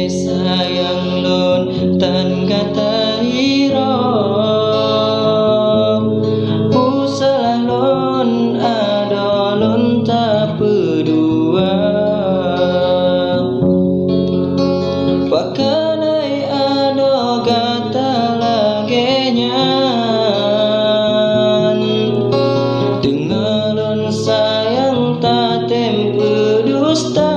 kasih sayang lun tan kata hiro usalah lun ado lun tak berdua pakanai ado kata lagenya dengan lun sayang tak tempe dusta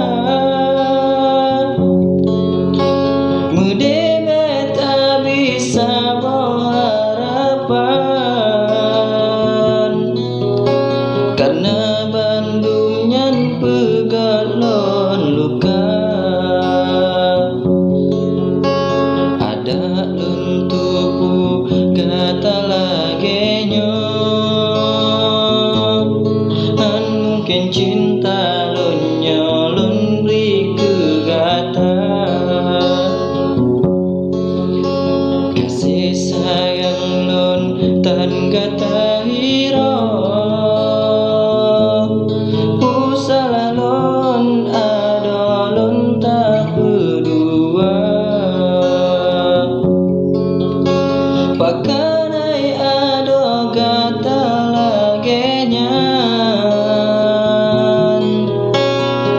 karena bandungnya pegalon luka ada lun tupu kata lagenya an mungkin cinta lun nyolun beri ke gata kasih sayang lun tan kata hiro pakanai ado kata lagenya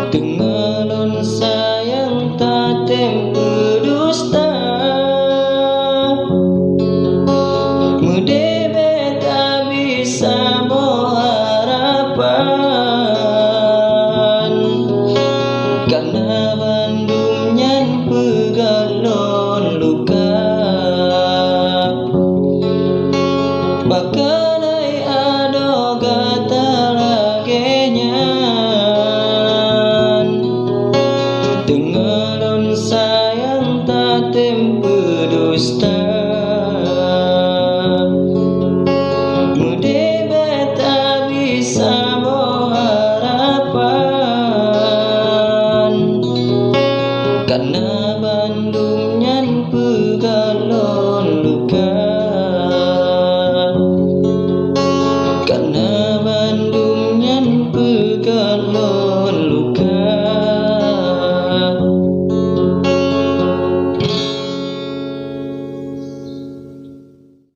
tengalun sayang tak tempe dusta mudebe tak bisa harapan karena bandungnya pegalon luka pakanai ado kata lagenya tengalun sayang tak tempe dusta mudebe tak bisa harapan karena bandung